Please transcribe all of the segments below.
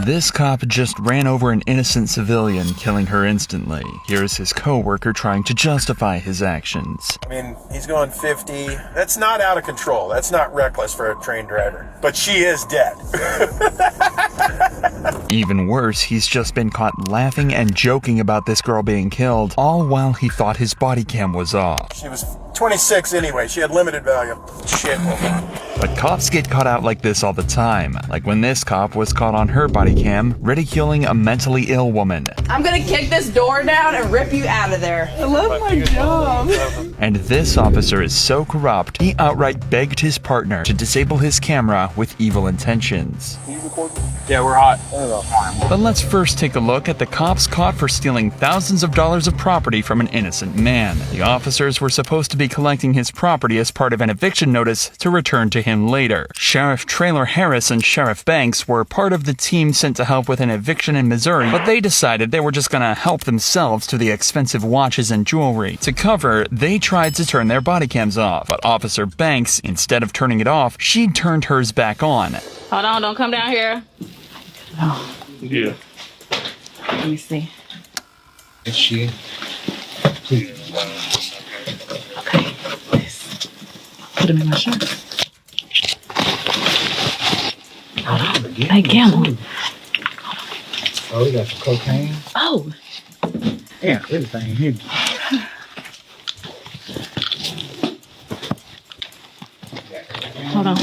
This cop just ran over an innocent civilian, killing her instantly. Here's his co-worker trying to justify his actions. I mean, he's going 50. That's not out of control. That's not reckless for a trained driver. But she is dead. Even worse, he's just been caught laughing and joking about this girl being killed, all while he thought his body cam was off. She was 26 anyway. She had limited value. Shit. But cops get caught out like this all the time, like when this cop was caught on her body cam ridiculing a mentally ill woman. I'm gonna kick this door down and rip you out of there. I love my job. And this officer is so corrupt, he outright begged his partner to disable his camera with evil intentions. Yeah, we're hot. But let's first take a look at the cops caught for stealing thousands of dollars of property from an innocent man. The officers were supposed to be collecting his property as part of an eviction notice to return to him later. Sheriff Traylor Harris and Sheriff Banks were part of the team sent to help with an eviction in Missouri, but they decided they were just gonna help themselves to the expensive watches and jewelry. To cover, they tried to turn their body cams off, but Officer Banks, instead of turning it off, she turned hers back on. Hold on, don't come down here. Oh. Yeah. Let me see. Is she? Please. Okay. This. Put him in my shirt. Hold on. Hey, Gamble. Oh, we got some cocaine. Oh. Yeah, everything here. Hold on.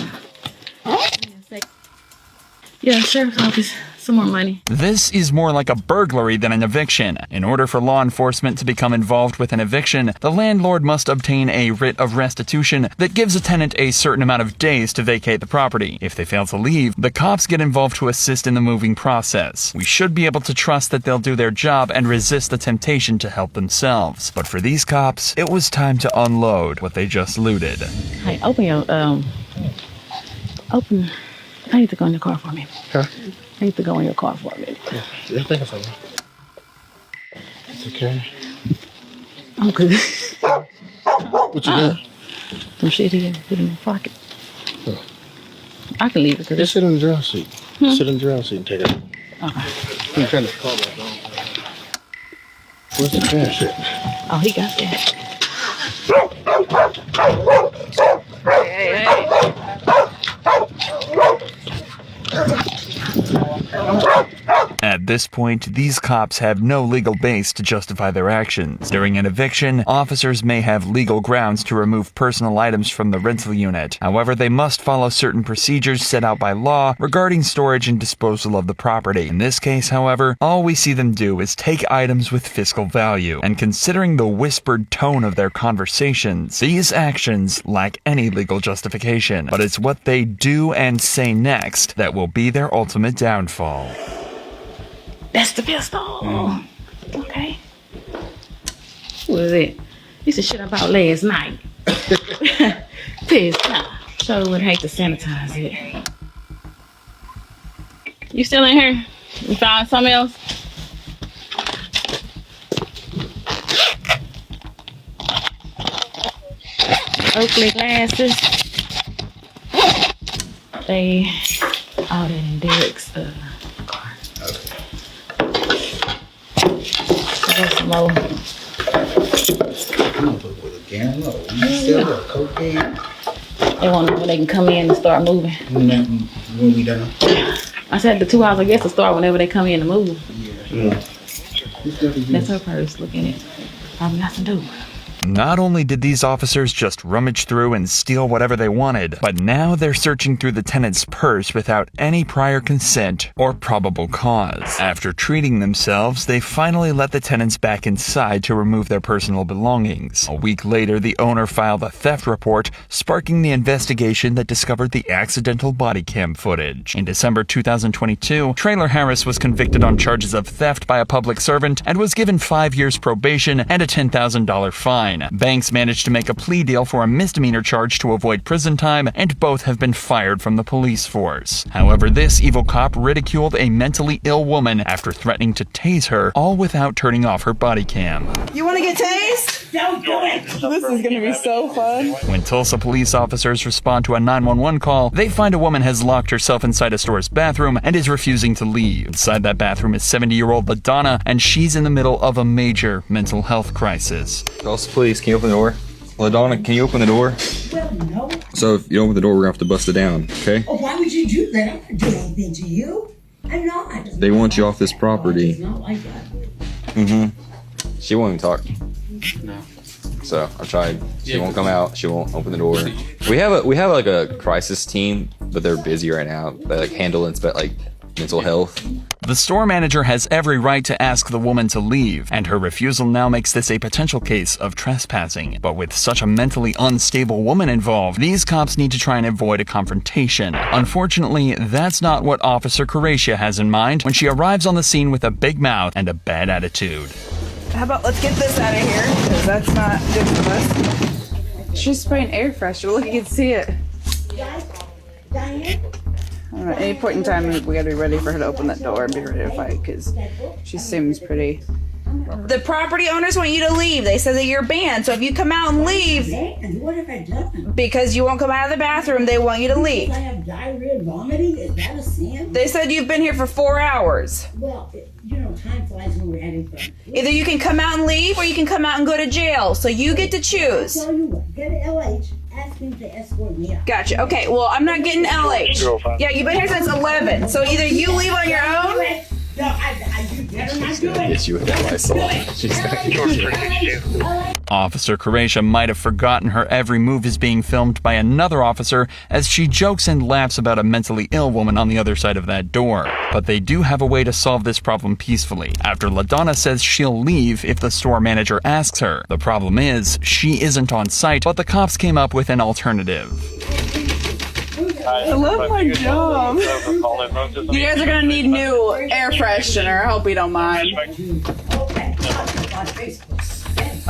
Yeah, sheriff's office. Some more money. This is more like a burglary than an eviction. In order for law enforcement to become involved with an eviction, the landlord must obtain a writ of restitution that gives a tenant a certain amount of days to vacate the property. If they fail to leave, the cops get involved to assist in the moving process. We should be able to trust that they'll do their job and resist the temptation to help themselves. But for these cops, it was time to unload what they just looted. Hey, open your, open. I need to go in the car for me. Huh? I need to go in your car for a minute. Yeah, I think it's okay. It's okay. I'm good. What you doing? Some shit here. Put in my pocket. Oh. I can leave it. Just sit in the driver's seat. Sit in the driver's seat and take it. Okay. You turn the car back on. Where's the trash at? Oh, he got that. Hey. At this point, these cops have no legal base to justify their actions. During an eviction, officers may have legal grounds to remove personal items from the rental unit. However, they must follow certain procedures set out by law regarding storage and disposal of the property. In this case, however, all we see them do is take items with fiscal value. And considering the whispered tone of their conversations, these actions lack any legal justification. But it's what they do and say next that will be their ultimate downfall. That's the pistol. Okay. What is it? This is shit about last night. Pissed. Sure would hate to sanitize it. You still in here? You found something else? Oakley glasses. They all that in Derek's car. Some more. They want to know when they can come in and start moving. When we done? I said the 2 hours, I guess, to start whenever they come in to move. Yeah. That's her purse. Look in it. Probably got some dope. Not only did these officers just rummage through and steal whatever they wanted, but now they're searching through the tenant's purse without any prior consent or probable cause. After treating themselves, they finally let the tenants back inside to remove their personal belongings. A week later, the owner filed a theft report, sparking the investigation that discovered the accidental body cam footage. In December 2022, Traylor Harris was convicted on charges of theft by a public servant and was given 5 years probation and a $10,000 fine. Banks managed to make a plea deal for a misdemeanor charge to avoid prison time, and both have been fired from the police force. However, this evil cop ridiculed a mentally ill woman after threatening to tase her, all without turning off her body cam. You want to get tased? Don't do it. This is gonna be so fun. When Tulsa police officers respond to a 911 call, they find a woman has locked herself inside a store's bathroom and is refusing to leave. Inside that bathroom is 70-year-old LaDonna, and she's in the middle of a major mental health crisis. Tulsa police, can you open the door? LaDonna, can you open the door? Well, no. So if you open the door, we're gonna have to bust it down, okay? Oh, why would you do that? I'm not doing anything to you. I'm not. They want you off this property. It's not like that. She won't even talk. No. So I tried. She won't come out. She won't open the door. We have like a crisis team, but they're busy right now. They like handle mental health. The store manager has every right to ask the woman to leave, and her refusal now makes this a potential case of trespassing. But with such a mentally unstable woman involved, these cops need to try and avoid a confrontation. Unfortunately, that's not what Officer Coracia has in mind when she arrives on the scene with a big mouth and a bad attitude. How about let's get this out of here, because that's not good for us. She's spraying air freshener. Look, you can see it. Diane? I don't know, at any point in time, we gotta be ready for her to open that door and be ready to fight, because she seems pretty... The property owners want you to leave. They said that you're banned, so if you come out and leave... And what have I done? Because you won't come out of the bathroom, they want you to leave. I have diarrhea and vomiting? Is that a sin? They said you've been here for 4 hours. Well, time flies when we're having fun. Either you can come out and leave, or you can come out and go to jail. So you get to choose. I'll tell you what, get an LH, ask him to escort me out. Gotcha. Okay, well, I'm not getting LH. Yeah, you've been here since 11. So either you leave on your own... No, you better not do it. Hit you with that Lysol. She's Officer Coracia might have forgotten her every move is being filmed by another officer as she jokes and laughs about a mentally ill woman on the other side of that door. But they do have a way to solve this problem peacefully, after LaDonna says she'll leave if the store manager asks her. The problem is, she isn't on site, but the cops came up with an alternative. I love my job. You guys are gonna need new air freshener. I hope you don't mind.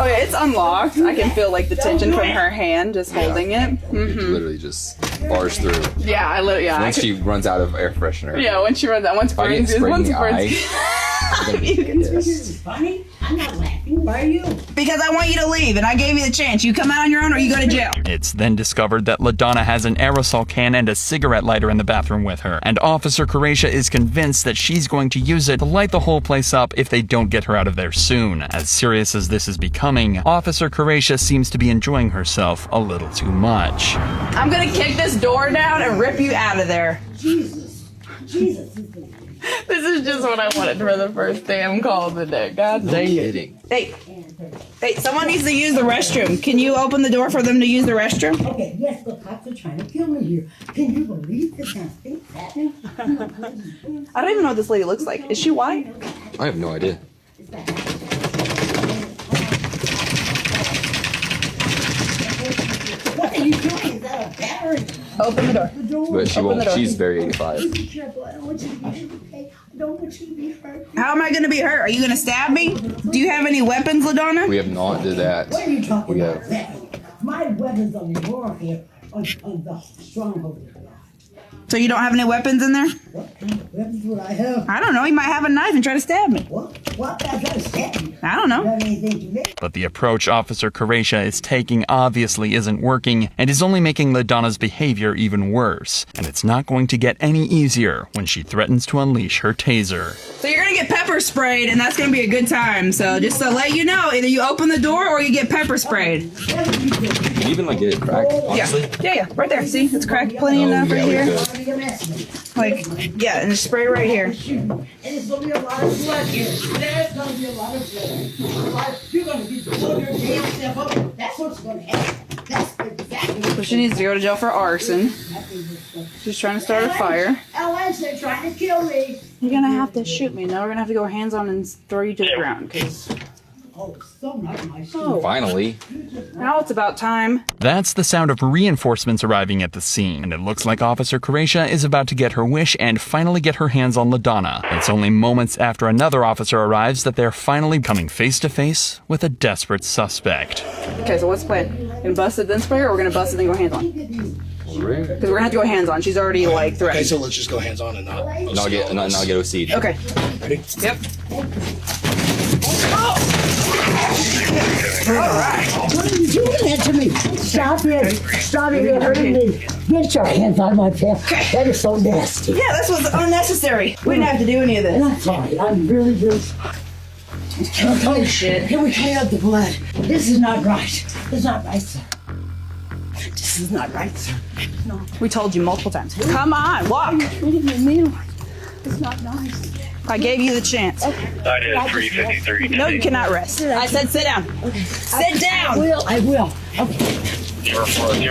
Oh yeah, it's unlocked. I can feel like the tension from her hand just holding it. Literally just bars through. Yeah, Once she runs out of air freshener. Yeah, when she runs out, once If I get burns, sprayed in once the burns. eye, I'm gonna be pissed. Funny? I'm not laughing. Why are you? Because I want you to leave, and I gave you the chance. You come out on your own, or you go to jail. It's then discovered that LaDonna has an aerosol can and a cigarette lighter in the bathroom with her, and Officer Coracia is convinced that she's going to use it to light the whole place up if they don't get her out of there soon. As serious as this is becoming, Officer Coracia seems to be enjoying herself a little too much. I'm gonna kick this door down and rip you out of there. Jesus. This is just what I wanted for the first damn call of the day. God dang it. Kidding. Hey, someone needs to use the restroom. Can you open the door for them to use the restroom? Okay, yes, the cops are trying to kill me here. Can you believe this kind of thing happening? I don't even know what this lady looks like. Is she white? I have no idea. What are you doing? Is that a battery? Open the door. But she won't. She's very 85. Be careful. I don't want you to be hurt, okay? I don't want you to be hurt. How am I going to be hurt? Are you going to stab me? Do you have any weapons, LaDonna? We have not did that. What are you talking We about? have. My weapons of warfare on the stronghold of God. So you don't have any weapons in there? What kind of weapons would I have? I don't know. You might have a knife and try to stab me. What? I try to stab you. I don't know. Done anything to me? But the approach Officer Coracia is taking obviously isn't working and is only making LaDonna's behavior even worse. And it's not going to get any easier when she threatens to unleash her taser. So you're going to get pepper sprayed, and that's going to be a good time. So just to let you know, either you open the door or you get pepper sprayed. You can even like get it cracked, honestly. Yeah, right there. See, it's cracked plenty enough right yeah, here. we Like, yeah, and just spray right here. And it's going to be a lot of blood here. There's going to be a lot of blood. You're going to be blowing your damn self up. That's what's going to happen. That's exactly So she needs to go to jail for arson. She's trying to start a fire. LS, they're trying to kill me. You're going to have to shoot me. Now we're going to have to go hands-on and throw you to the ground. Cause Oh, so not my shoe. Finally. now it's about time. That's the sound of reinforcements arriving at the scene, and it looks like Officer Coracia is about to get her wish and finally get her hands on LaDonna. It's only moments after another officer arrives that they're finally coming face to face with a desperate suspect. Okay, so what's the plan? Gonna bust it then spray, or we're gonna bust it then go hands-on? Because we're gonna have to go hands-on. She's already, like, Okay, threatened. so let's just go hands on and not. Not get OC'd. Okay. Ready? Yep. What are you doing that to me? Stop it. Stop it. You're hurting me. Get your hands out of my pants. That is so nasty. Yeah, this was unnecessary. We didn't have to do any of this. I'm sorry. I'm really sorry. Holy shit. Can we clean up the blood? This is not right. It's not right, sir. This is not right, sir. No. We told you multiple times. Come on, walk. You're treating me like it's not nice. I gave you the chance. That is 353. No, you cannot rest. I said sit down. Sit down. I will. Okay. You're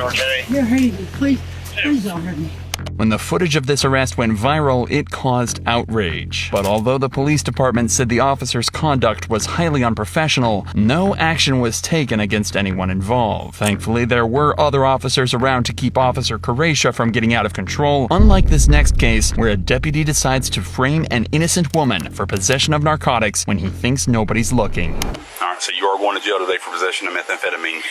okay? You're hurting me. Please don't hurt me. When the footage of this arrest went viral, it caused outrage. But although the police department said the officer's conduct was highly unprofessional, no action was taken against anyone involved. Thankfully, there were other officers around to keep Officer Karacia from getting out of control, unlike this next case where a deputy decides to frame an innocent woman for possession of narcotics when he thinks nobody's looking. All right, so you are going to jail today for possession of methamphetamine.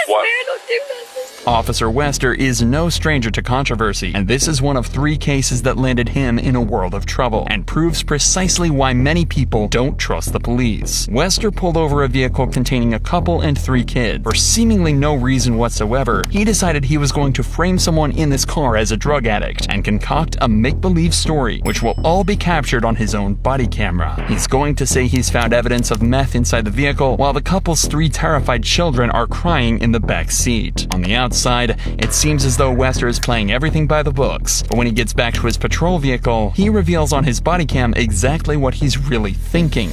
I don't do nothing. Officer Wester is no stranger to controversy, and this is one of 3 cases that landed him in a world of trouble, and proves precisely why many people don't trust the police. Wester pulled over a vehicle containing a couple and 3 kids. For seemingly no reason whatsoever, he decided he was going to frame someone in this car as a drug addict, and concoct a make-believe story, which will all be captured on his own body camera. He's going to say he's found evidence of meth inside the vehicle, while the couple's 3 terrified children are crying in the back seat. On the outside, it seems as though Wester is playing everything by the books, but when he gets back to his patrol vehicle, he reveals on his body cam exactly what he's really thinking.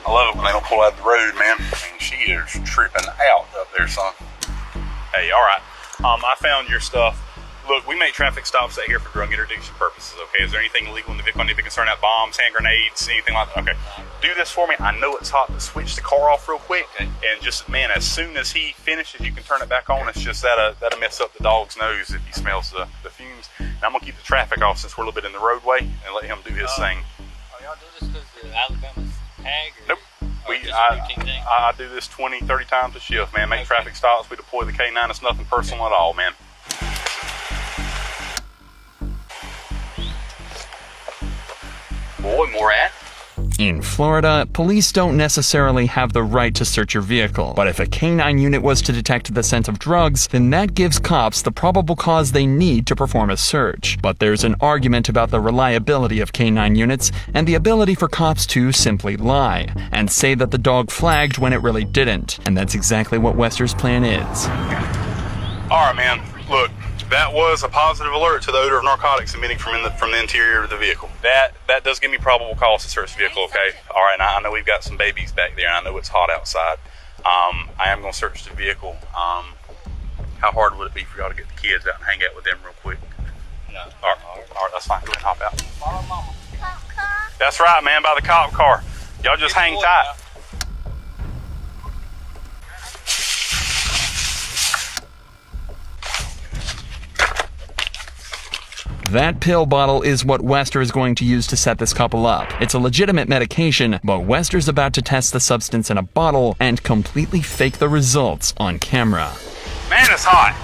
I love it when they don't pull out the road, man. I mean, she is tripping out up there, son. Hey, all right. I found your stuff. Look, we make traffic stops out here for drug interdiction purposes, okay? Is there anything illegal in the vehicle? I need to be concerned about bombs, hand grenades, anything like that? Okay. Do this for me. I know it's hot, but switch the car off real quick. And just, man, as soon as he finishes, you can turn it back on. It's just that'll mess up the dog's nose if he smells the fumes. And I'm going to keep the traffic off since we're a little bit in the roadway and let him do his thing. Are y'all doing this because the Alabama's tag? Nope. I do this 20, 30 times a shift, man. Make traffic stops. We deploy the K9. It's nothing personal at all, man. Boy, Morat. In Florida, police don't necessarily have the right to search your vehicle, but if a K9 unit was to detect the scent of drugs, then that gives cops the probable cause they need to perform a search. But there's an argument about the reliability of K9 units and the ability for cops to simply lie and say that the dog flagged when it really didn't, and that's exactly what Wester's plan is. All right, man. Look, that was a positive alert to the odor of narcotics emitting from the interior of the vehicle. That does give me probable cause to search the vehicle, okay? All right, now I know we've got some babies back there, and I know it's hot outside. I am going to search the vehicle. How hard would it be for y'all to get the kids out and hang out with them real quick? No. All right, that's fine. Go ahead and hop out. Follow mama. That's right, man, by the cop car. Y'all just hang tight. That pill bottle is what Wester is going to use to set this couple up. It's a legitimate medication, but Wester's about to test the substance in a bottle and completely fake the results on camera. Man, it's hot.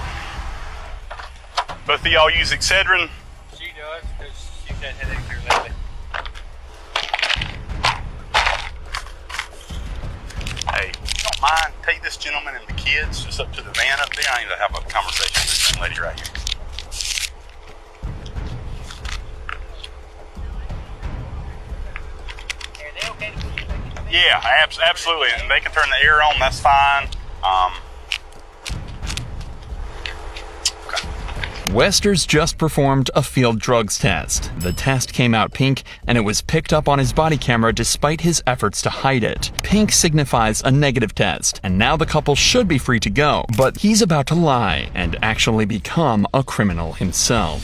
Both of y'all use Excedrin? She does, because she's had headaches here lately. Hey, don't mind. Take this gentleman and the kids just up to the van up there. I need to have a conversation with this young lady right here. Yeah, absolutely. And they can turn the air on, that's fine. Okay. Wester's just performed a field drugs test. The test came out pink, and it was picked up on his body camera despite his efforts to hide it. Pink signifies a negative test, and now the couple should be free to go. But he's about to lie and actually become a criminal himself.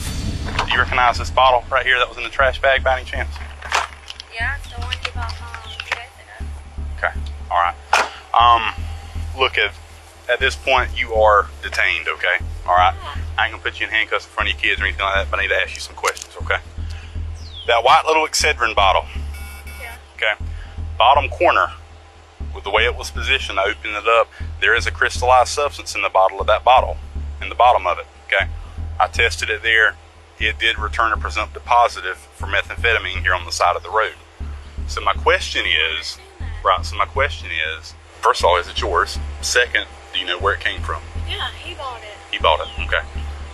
Do you recognize this bottle right here that was in the trash bag by any chance? Yeah, it's the one you bought 2 days ago. Okay, all right. Look, at this point, you are detained, okay? All right? I ain't gonna put you in handcuffs in front of your kids or anything like that, but I need to ask you some questions, okay? That white little Excedrin bottle. Yeah. Okay. Bottom corner, with the way it was positioned, I opened it up, there is a crystallized substance in the bottle of that bottle, in the bottom of it, okay? I tested it there. It did return a presumptive positive for methamphetamine here on the side of the road. So my question is, First of all, is it yours? Second, do you know where it came from? Yeah, he bought it. He bought it. Okay.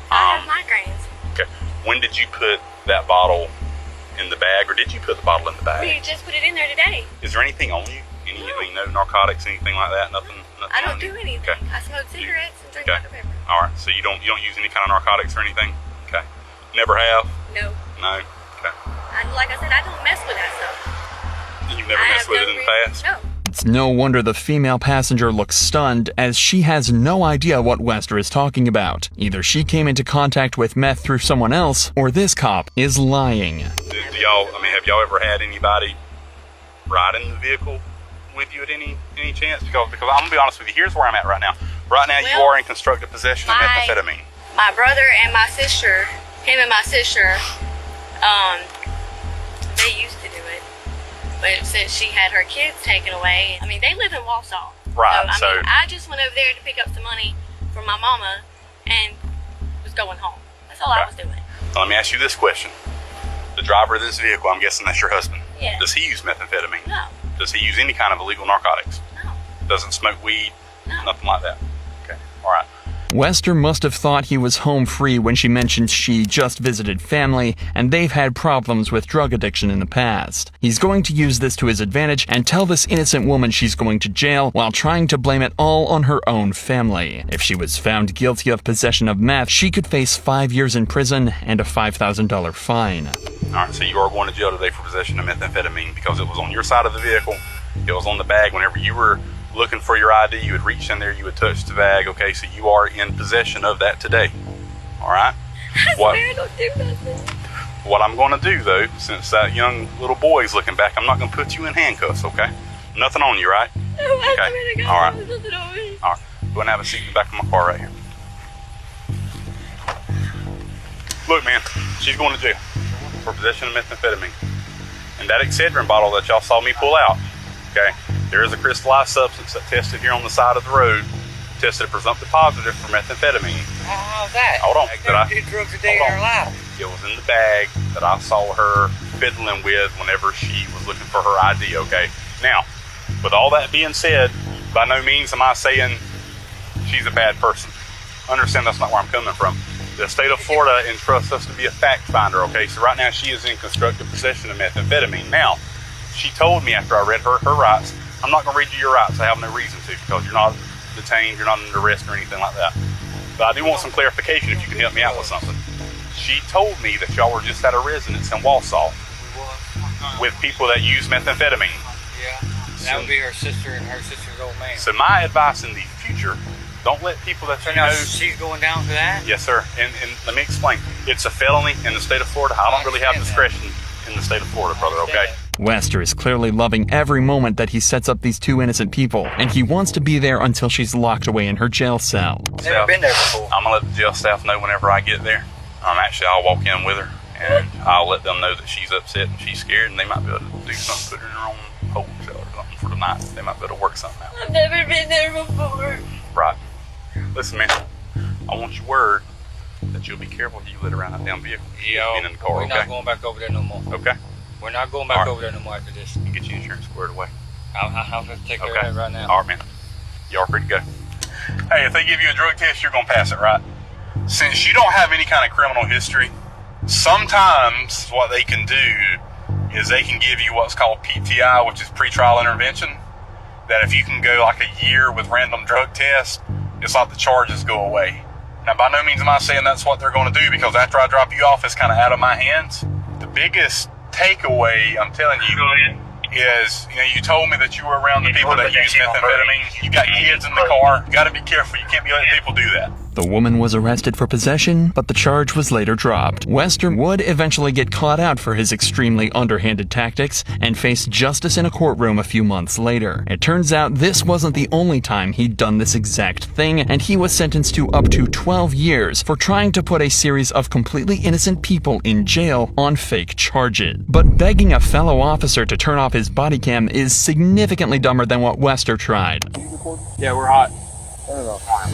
I have migraines. Okay. When did you put that bottle in the bag, or did you put the bottle in the bag? We just put it in there today. Is there anything on you? No narcotics, anything like that? Nothing. I don't do you? anything. Okay. I smoke cigarettes and drink Okay. Dr. Pepper. All right. So you don't use any kind of narcotics or anything? Okay. Never have? No. No. Okay. Like I said, I don't mess with that stuff. You've never I messed have with no it in the reason- past? No. It's no wonder the female passenger looks stunned, as she has no idea what Wester is talking about. Either she came into contact with meth through someone else, or this cop is lying. Do y'all? I mean, have y'all ever had anybody ride in the vehicle with you at any chance? Because I'm gonna be honest with you. Here's where I'm at right now. Right now, you Well, are in constructive possession of methamphetamine. My brother and my sister, him and my sister, they used to do it. But since she had her kids taken away, I mean, they live in Wausau. Right, So, I so- mean, I just went over there to pick up some money for my mama and was going home. That's all I was doing. Now, let me ask you this question. The driver of this vehicle, I'm guessing that's your husband. Yeah. Does he use methamphetamine? No. Does he use any kind of illegal narcotics? No. Doesn't smoke weed? No. Nothing like that? Okay. All right. Wester must have thought he was home free when she mentioned she just visited family and they've had problems with drug addiction in the past. He's going to use this to his advantage and tell this innocent woman she's going to jail while trying to blame it all on her own family. If she was found guilty of possession of meth, she could face 5 years in prison and a $5,000 fine. All right, so you are going to jail today for possession of methamphetamine because it was on your side of the vehicle. It was on the bag. Whenever you were looking for your ID, you would reach in there, you would touch the bag. Okay, so you are in possession of that today. All right? I swear I don't do nothing. What I'm going to do, though, since that young little boy's looking back, I'm not going to put you in handcuffs, okay? Nothing on you, right? No, I Okay. swear to God, All right. there's nothing on me. All right. Go and have a seat in the back of my car right here. Look, man, she's going to jail for possession of methamphetamine. And that Excedrin bottle that y'all saw me pull out, okay, there is a crystallized substance that tested here on the side of the road, tested presumptive positive for methamphetamine. How's that? Hold on. Like, Did I? do drugs a day in Hold our on. life. It was in the bag that I saw her fiddling with whenever she was looking for her ID, okay? Now, with all that being said, by no means am I saying she's a bad person. Understand that's not where I'm coming from. The state of Florida entrusts us to be a fact finder, okay? So right now she is in constructive possession of methamphetamine. Now, she told me after I read her rights, I'm not going to read you your rights. I have no reason to because you're not detained, you're not under arrest or anything like that. But I do want some clarification if you can help me out with something. She told me that y'all were just at a residence in Wausau with people that use methamphetamine. Yeah. That would be her sister and her sister's old man. So my advice in the future, don't let people that So you now know... she's going down for that? Yes, sir. And let me explain. It's a felony in the state of Florida. I don't really have discretion in the state of Florida, brother, okay? Wester is clearly loving every moment that he sets up these two innocent people, and he wants to be there until she's locked away in her jail cell. Never been there before. I'm going to let the jail staff know whenever I get there. I'll walk in with her, and I'll let them know that she's upset and she's scared, and they might be able to do something, put her in her own hold cell or something for the night. They might be able to work something out. I've never been there before. Right. Listen, man, I want your word that you'll be careful when you let around that damn vehicle. Yeah, In the car, we're okay? not going back over there no more. Okay? We're not going back All right. over there no more after this. You get your insurance squared away. I'll have to take care Okay. of that right now. All right, man. Y'all free to go. Hey, if they give you a drug test, you're going to pass it, right? Since you don't have any kind of criminal history, sometimes what they can do is they can give you what's called PTI, which is pretrial intervention. That if you can go like a year with random drug tests, it's like the charges go away. Now, by no means am I saying that's what they're going to do, because after I drop you off, it's kind of out of my hands. The biggest takeaway, I'm telling you, is, you told me that you were around the people that use methamphetamine. You got kids in the car. You got to be careful. You can't be letting people do that. The woman was arrested for possession, but the charge was later dropped. Wester would eventually get caught out for his extremely underhanded tactics and face justice in a courtroom a few months later. It turns out this wasn't the only time he'd done this exact thing, and he was sentenced to up to 12 years for trying to put a series of completely innocent people in jail on fake charges. But begging a fellow officer to turn off his body cam is significantly dumber than what Wester tried. Yeah, we're hot.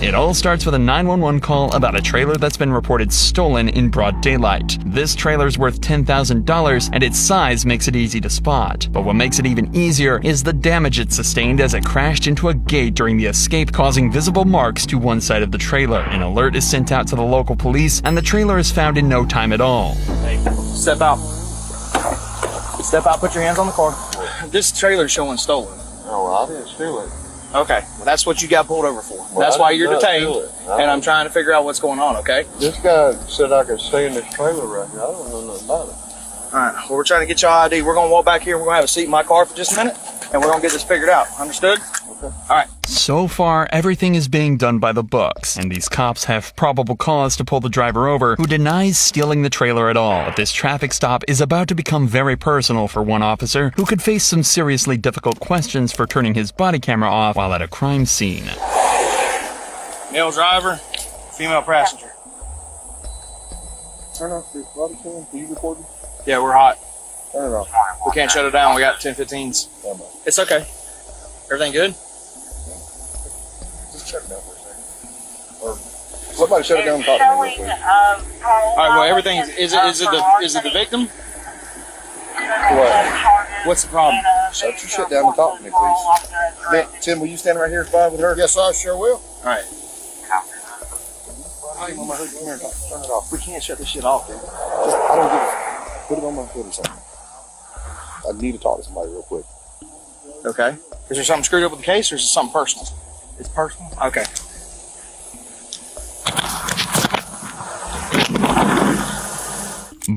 It all starts with a 911 call about a trailer that's been reported stolen in broad daylight. This trailer's worth $10,000 and its size makes it easy to spot. But what makes it even easier is the damage it sustained as it crashed into a gate during the escape, causing visible marks to one side of the trailer. An alert is sent out to the local police and the trailer is found in no time at all. Hey, step out. Step out, put your hands on the car. This trailer's showing stolen. Oh, well, I didn't steal it. Okay, well, that's what you got pulled over for. Well, that's I why did you're not detained, steal it. and I'm trying to figure out what's going on, okay? This guy said I could stay in this trailer right here. I don't know nothing about it. All right, well, we're trying to get your ID. We're going to walk back here. We're going to have a seat in my car for just a minute, and we're going to get this figured out. Understood? Okay. All right. So far, everything is being done by the books, and these cops have probable cause to pull the driver over, who denies stealing the trailer at all. But this traffic stop is about to become very personal for one officer, who could face some seriously difficult questions for turning his body camera off while at a crime scene. Male driver, female passenger. Turn off your body cam. Are you recording? Yeah, we're hot. Turn it off. We can't shut it down. We got 10-15s. It's okay. Everything good? Just shut it down for a second. Or somebody shut it down and talk to me real quick. All right. Well, everything is it the victim? What? What's the problem? Shut your shit down and talk to me, please. Man, Tim, will you stand right here fine with her? Yes, I sure will. All right. Turn it off. We can't shut this shit off, dude. I don't get it. Put it on my foot or something. I need to talk to somebody real quick. Okay. Is there something screwed up with the case, or is it something personal? It's personal? Okay.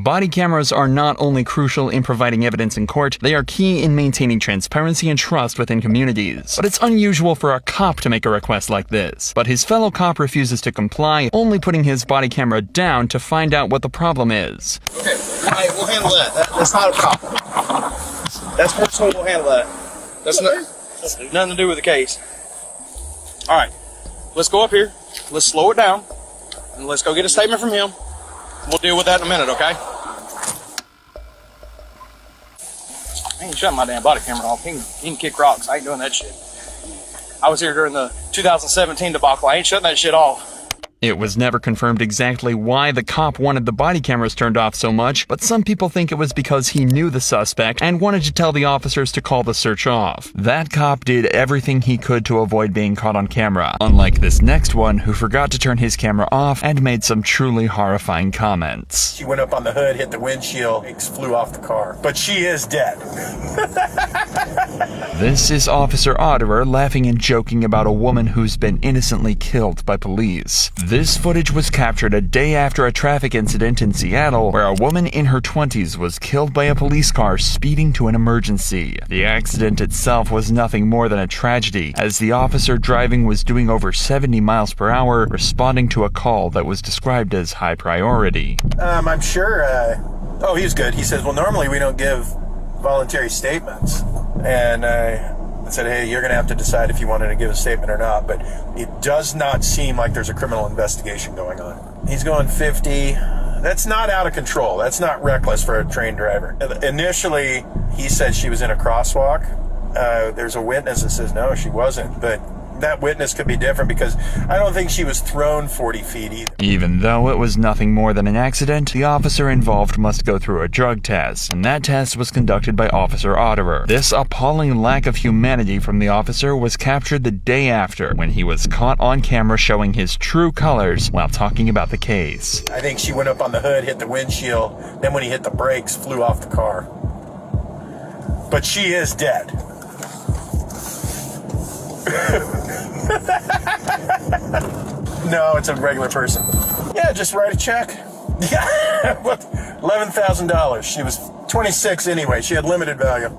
Body cameras are not only crucial in providing evidence in court, they are key in maintaining transparency and trust within communities. But it's unusual for a cop to make a request like this. But his fellow cop refuses to comply, only putting his body camera down to find out what the problem is. Okay, hey, we'll handle that. That's not a problem. That's personal, we'll handle that. That's nothing to do with the case. All right, let's go up here. Let's slow it down, and let's go get a statement from him. We'll deal with that in a minute, okay? I ain't shutting my damn body camera off. He can kick rocks. I ain't doing that shit. I was here during the 2017 debacle. I ain't shutting that shit off. It was never confirmed exactly why the cop wanted the body cameras turned off so much, but some people think it was because he knew the suspect and wanted to tell the officers to call the search off. That cop did everything he could to avoid being caught on camera, unlike this next one who forgot to turn his camera off and made some truly horrifying comments. She went up on the hood, hit the windshield, eggs flew off the car. But she is dead. This is Officer Otterer laughing and joking about a woman who's been innocently killed by police. This footage was captured a day after a traffic incident in Seattle where a woman in her 20s was killed by a police car speeding to an emergency. The accident itself was nothing more than a tragedy, as the officer driving was doing over 70 miles per hour, responding to a call that was described as high priority. I'm sure, oh, he was good. He says, well, normally we don't give voluntary statements. And I said, hey, you're going to have to decide if you wanted to give a statement or not, but it does not seem like there's a criminal investigation going on. He's going 50. That's not out of control. That's not reckless for a trained driver. Initially, he said she was in a crosswalk. There's a witness that says, no, she wasn't, but that witness could be different because I don't think she was thrown 40 feet either. Even though it was nothing more than an accident, the officer involved must go through a drug test, and that test was conducted by Officer Otterer. This appalling lack of humanity from the officer was captured the day after, when he was caught on camera showing his true colors while talking about the case. I think she went up on the hood, hit the windshield, then when he hit the brakes, flew off the car. But she is dead. No, it's a regular person. Yeah, just write a check. Yeah, $11,000. She was 26 anyway. She had limited value.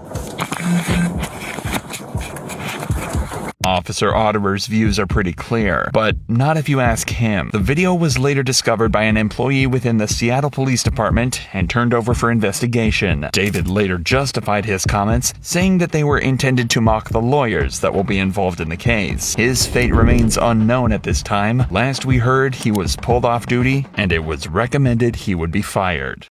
Officer Otterer's views are pretty clear, but not if you ask him. The video was later discovered by an employee within the Seattle Police Department and turned over for investigation. David later justified his comments, saying that they were intended to mock the lawyers that will be involved in the case. His fate remains unknown at this time. Last we heard, he was pulled off duty, and it was recommended he would be fired.